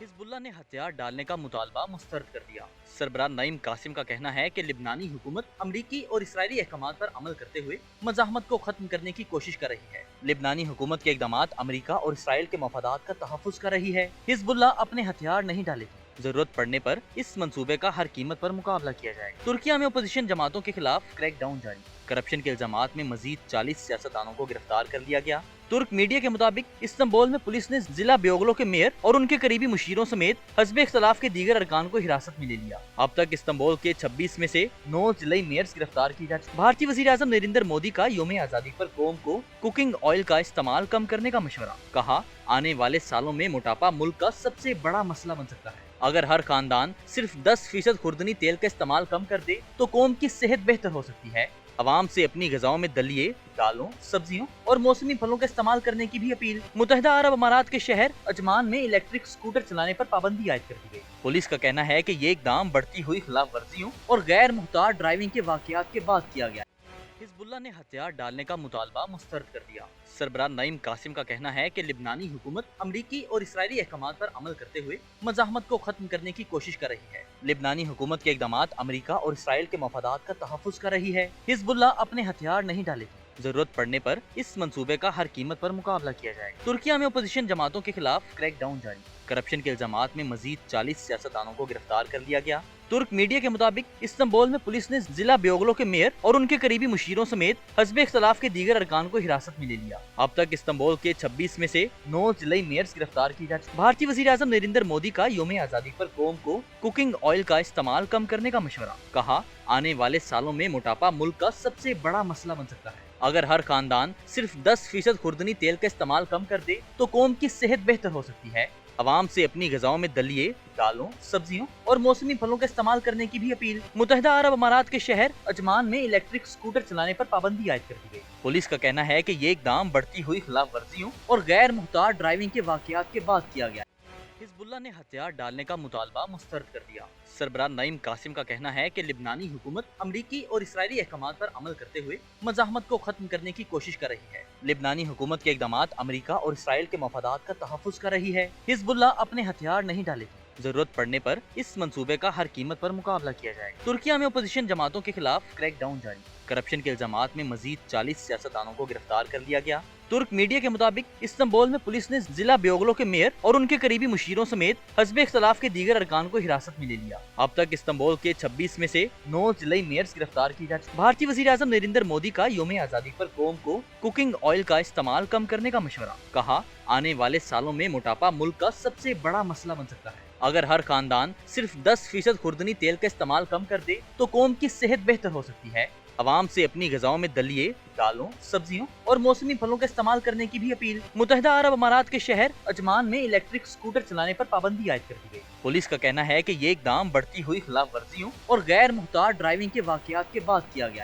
Hezbollah ने हथियार डालने का मुतालबा मुस्तरद कर दिया। सरबराह नईम कासिम का कहना है कि लिबनानी हुकूमत अमरीकी और इसराइली अहकामात पर अमल करते हुए मज़ाहमत को खत्म करने की कोशिश कर रही है। लिबनानी हुकूमत के इकदामात अमरीका और इसराइल के मफादात का तहफ़्फ़ुज़ कर रही है। हिजबुल्लाह अपने हथियार नहीं डालेगी, जरूरत पड़ने पर इस मंसूबे का हर कीमत पर मुकाबला किया जाएगा। तुर्किया में अपोजिशन जमातों के खिलाफ क्रैकडाउन जारी। करप्शन के इल्जामात में मजीद 40 सियासतदानों को गिरफ्तार कर लिया गया। तुर्क मीडिया के मुताबिक इस्तांबुल में पुलिस ने जिला बेओगलो के मेयर और उनके करीबी मुशीरों समेत हस्बे इख्तलाफ के दीगर अरकान को हिरासत में ले लिया। अब तक इस्तांबुल के 26 में से 9 जिलाई मेयर्स गिरफ्तार की जा चुकी। भारतीय वजीर आजम नरेंद्र मोदी का यौम आजादी पर कौम को कुकिंग ऑयल का इस्तेमाल कम करने का मशवरा। कहा, आने वाले सालों में मोटापा मुल्क का सबसे बड़ा मसला बन सकता है। अगर हर खानदान सिर्फ 10% खुर्दनी तेल का इस्तेमाल कम कर दे तो कौम की सेहत बेहतर हो सकती है। अवाम से अपनी ग़िज़ाओं में दलिए, दालों, सब्जियों और मौसमी फलों का इस्तेमाल करने की भी अपील। मुत्तहिदा अरब अमारात के शहर अजमान में इलेक्ट्रिक स्कूटर चलाने पर पाबंदी आयद कर दी गई। पुलिस का कहना है कि ये इकदाम बढ़ती हुई खिलाफ वर्जियों और गैर मुख्तार ड्राइविंग के वाक़यात के बाद किया गया। हिजबुल्लाह ने हथियार डालने का मुतालबा मुस्तरद कर दिया। सरबराह नईम कासिम का कहना है कि लिबनानी हुकूमत अमरीकी और इसराइली अहकामात पर अमल करते हुए मज़ाहमत को खत्म करने की कोशिश कर रही है। लिबनानी हुकूमत के इकदामात अमरीका और इसराइल के मफादात का तहफ़्फ़ुज़ कर रही है। हिजबुल्लाह अपने हथियार नहीं डालेगी, जरूरत पड़ने पर इस मंसूबे का हर कीमत पर मुकाबला किया जाएगा। तुर्किया में अपोजिशन जमातों के खिलाफ क्रैकडाउन जारी। करप्शन के इल्जामात में मजीद 40 सियासतदानों को गिरफ्तार कर लिया गया। तुर्क मीडिया के मुताबिक इस्तांबुल में पुलिस ने जिला बेओगलो के मेयर और उनके करीबी मुशीरों समेत हस्बे इख्तलाफ के दीगर अरकान को हिरासत में ले लिया। अब तक इस्तांबुल के 26 में से 9 जिलाई मेयर्स गिरफ्तार की जा चुकी। भारतीय वजीर आजम नरेंद्र मोदी का यौम आजादी पर कौम को कुकिंग ऑयल का इस्तेमाल कम करने का मशवरा। कहा, आने वाले सालों में मोटापा मुल्क का सबसे बड़ा मसला बन सकता है। अगर हर खानदान सिर्फ 10% खुर्दनी तेल का इस्तेमाल कम कर दे तो कौम की सेहत बेहतर हो सकती है। अवाम से अपनी ग़िज़ाओं में दलिए, दालों, सब्जियों और मौसमी फलों का इस्तेमाल करने की भी अपील। मुत्तहिदा अरब अमारात के शहर अजमान में इलेक्ट्रिक स्कूटर चलाने पर पाबंदी आयद कर दी गई। पुलिस का कहना है कि ये इकदाम बढ़ती हुई खिलाफ वर्जियों और गैर मुख्तार ड्राइविंग के वाक़यात के बाद किया गया। हिजबुल्लाह ने हथियार डालने का मुतालबा मुस्तरद कर दिया। सरबराह नईम कासिम का कहना है कि लिबनानी हुकूमत अमरीकी और इसराइली अहकामात पर अमल करते हुए मज़ाहमत को खत्म करने की कोशिश कर रही है। लिबनानी हुकूमत के इकदामात अमरीका और इसराइल के मफादात का तहफ़्फ़ुज़ कर रही है। हिजबुल्लाह अपने हथियार नहीं डालेगी, जरूरत पड़ने पर इस मंसूबे का हर कीमत पर मुकाबला किया जाएगा। तुर्किया में अपोजिशन जमातों के खिलाफ क्रैकडाउन जारी। करप्शन के इल्जामात में मजीद 40 सियासतदानों को गिरफ्तार कर लिया गया। तुर्क मीडिया के मुताबिक इस्तांबुल में पुलिस ने जिला बेओगलो के मेयर और उनके करीबी मुशीरों समेत हस्बे इख्तलाफ के दीगर अरकान को हिरासत में ले लिया। अब तक इस्तांबुल के 26 में से 9 जिलाई मेयर्स गिरफ्तार की जा चुकी। भारतीय वजीर आजम नरेंद्र मोदी का यौम आजादी पर कौम को कुकिंग ऑयल का इस्तेमाल कम करने का मशवरा। कहा, आने वाले सालों में मोटापा मुल्क का सबसे बड़ा मसला बन सकता है। अगर हर खानदान सिर्फ 10% खुर्दनी तेल का इस्तेमाल कम कर दे तो कौम की सेहत बेहतर हो सकती है। अवाम से अपनी ग़िज़ाओं में दलिए, दालों, सब्जियों और मौसमी फलों का इस्तेमाल करने की भी अपील। मुत्तहिदा अरब अमारात के शहर अजमान में इलेक्ट्रिक स्कूटर चलाने पर पाबंदी आयद कर दी गई। पुलिस का कहना है कि ये इकदाम बढ़ती हुई खिलाफ वर्जियों और गैर मुख्तार ड्राइविंग के वाक़यात के बाद किया गया।